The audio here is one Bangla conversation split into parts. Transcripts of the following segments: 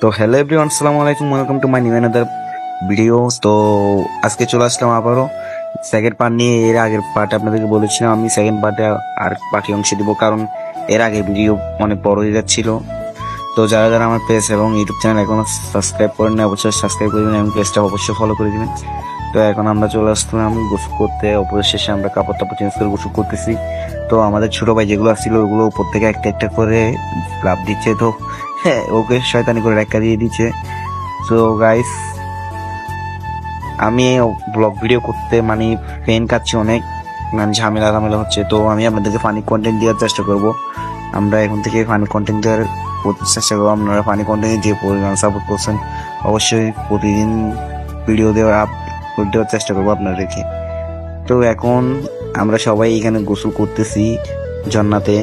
তো হ্যালো এভরিওয়ান, আসসালামু আলাইকুম, welcome to my new another video. তো আজকে চলে আসলাম আবারও সেকেন্ড পার্ট নিয়ে। এর আগের পার্ট আপনাদেরকে বলেছিলাম আমি সেকেন্ড পার্টে আর বাকি অংশ দিব, কারণ এর আগের ভিডিও অনেক বড় হয়ে যাচ্ছিল। তো যারা যারা আমার পেজ এবং ইউটিউব চ্যানেল এখনো সাবস্ক্রাইব করেন না, অবশ্যই সাবস্ক্রাইব করে দিবেন এবং পেজটা অবশ্যই ফলো করে দিবেন। তো এখন আমরা চলে আসলাম গোসল করতে। অবশেষে আমরা কাপড় টাপড় চেঞ্জ করে গোসল করতেছি। তো আমাদের ছোট ভাই যেগুলো আসছিল ওগুলো উপর থেকে একটা একটা করে লাভ দিচ্ছে। তো হ্যাঁ, ওকে শয়তানি করে রেখা দিয়ে দিচ্ছে। তো গাইস, আমি ব্লগ ভিডিও করতে মানে পেন কাটছি অনেক, মানে ঝামেলা হচ্ছে। তো আমি আপনাদেরকে ফানি কন্টেন্ট দেওয়ার চেষ্টা করব। আমরা এখন থেকে ফানি কন্টেন্ট দেওয়ার চেষ্টা করবো। আপনারা ফানি কন্টেন্ট যে পরিমাণ সাপোর্ট করছেন, অবশ্যই প্রতিদিন ভিডিও আপলোড দেওয়ার চেষ্টা করবো আপনাদেরকে। তো এখন আমরা সবাই এখানে গোসল করতেছি ঝর্ণাতে।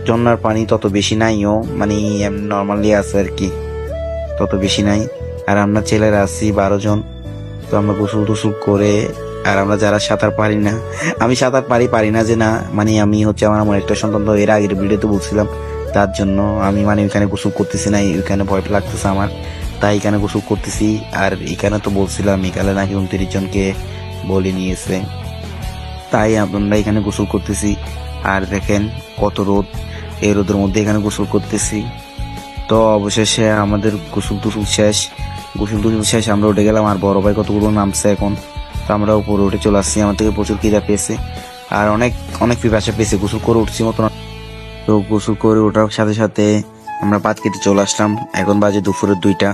ঝর্ণার পানি তত বেশি নাইও, মানে নর্মালি আছে আর কি, তত বেশি নাই। আর আমরা ছেলেরা আছি 12 জন। তো আমরা গোসল টোসল করে, আর আমরা যারা সাঁতার পারি না, আমি সাঁতার পারি না যে না, মানে আমি হচ্ছে আমার এমন একটা সন্তান। তো এর আগের ভিডিওতে বলছিলাম, তার জন্য আমি মানে ওইখানে গোসল করতেছি না, ওইখানে ভয় লাগতেছে আমার, তাই এখানে গোসল করতেছি। আর এখানে তো বলছিলাম এখানে নাকি 29 জনকে বলে নিয়েছে, তাই আমরা এখানে গোসল করতেছি। আর দেখেন কত রোদ, এই রোদের মধ্যে এখানে গোসল করতেছি। তো অবশেষে আমাদের গোসল টুসল শেষ, আমরা উঠে গেলাম। আর বড় ভাই কতগুলো নামছে এখন। তো আমরা উপরে উঠে চলে আসছি। আমার থেকে প্রচুর খিদা পেয়েছে আর অনেক অনেক পিপাসা পেয়েছে। গোসল করে উঠছি মতো না। তো গোসল করে ওঠার সাথে সাথে আমরা ভাত খেতে চলে আসলাম। এখন বাজে দুপুরের 2টা,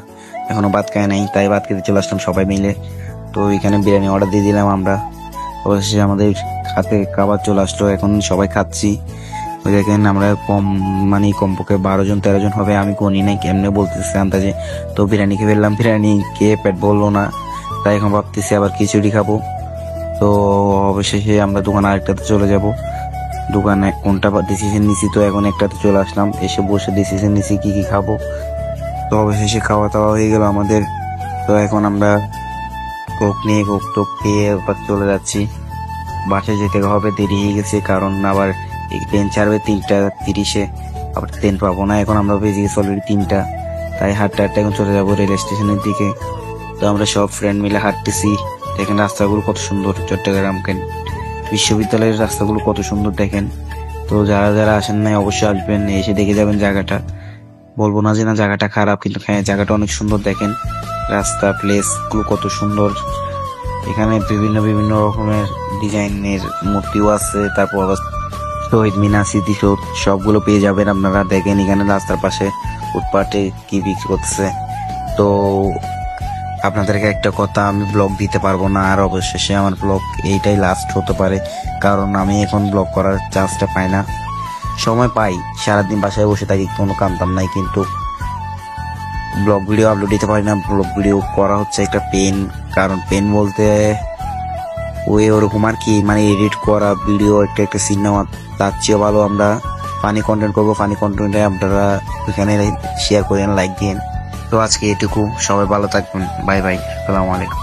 এখনো ভাত খায় নাই, তাই ভাত খেতে চলে আসলাম সবাই মিলে। তো এখানে বিরিয়ানি অর্ডার দিয়ে দিলাম আমরা। অবশেষে আমাদের হাতে খাবার চলে আসলো, এখন সবাই খাচ্ছি। ওই দেখেন আমরা কমপক্ষে 12 জন 13 জন হবে, আমি গনি নাই, কেমনে বলতেছি আন্দাজে। তো বিরিয়ানি খেয়ে ফেললাম, বিরিয়ানি খেয়ে পেট ভরলো না, তাই এখন ভাবতেছি আবার খিচুড়ি খাবো। তো অবশেষে আমরা দোকান আরেকটাতে চলে যাব। দোকানে কোনটা ডিসিশন নিছি, তো এখন একটাতে চলে আসলাম, এসে বসে ডিসিশন নিছি কি খাবো। তো অবশেষে খাওয়া দাওয়া হয়ে গেল আমাদের। তো এখন আমরা কোক টোক খেয়ে চলে যাচ্ছি। বাসায় যেতে হবে, দেরি হয়ে গেছে, কারণ আবার ট্রেন ছাড়বে 3টা 30-এ, আবার ট্রেন পাবো না। এখন আমরা বেজে গেছি অলরেডি 3টা, তাই হাঁটতে এখন চলে যাবো রেল স্টেশনের দিকে। তো আমরা সব ফ্রেন্ড মিলে হাঁটতেছি। দেখেন রাস্তাগুলো কত সুন্দর, চট্টগ্রাম বিশ্ববিদ্যালয়ের রাস্তাগুলো কত সুন্দর দেখেন। তো যারা যারা আসেন নাই অবশ্যই আসবেন, এসে দেখে যাবেন জায়গাটা। বলবো না যে না জায়গাটা খারাপ, কিন্তু হ্যাঁ জায়গাটা অনেক সুন্দর। দেখেন রাস্তা প্লেস গুলো কত সুন্দর। এখানে বিভিন্ন বিভিন্ন রকমের ডিজাইনের মূর্তিও আছে। তারপর শহীদ মিনার, স্মৃতিসৌধ সবগুলো পেয়ে যাবেন আপনারা। দেখেন এখানে রাস্তার পাশে ফুটপাতে কি বিক্রি করতেছে। তো আপনাদেরকে একটা কথা, আমি ব্লগ দিতে পারবো না, আর অবশেষে আমার ব্লগ এইটাই লাস্ট হতে পারে, কারণ আমি এখন ব্লগ করার চান্সটা পাই না। সময় পাই, সারাদিন বাসায় বসে থাকি, কোনো কামতাম নাই, কিন্তু ব্লগ ভিডিও আপলোড দিতে পারি না। ব্লগ ভিডিও করা হচ্ছে একটা পেন, কারণ পেন বলতে ওরকম আর কি, মানে এডিট করা ভিডিও একটা সিনেমা, তার চেয়ে ভালো আমরা ফানি কন্টেন্ট করবো। ফানি কন্টেন্টে আপনারা এখানে শেয়ার করেন, লাইক দিন। তো আজকে এটুকু, সবাই ভালো থাকবেন, বাই বাই, আসসালামু আলাইকুম।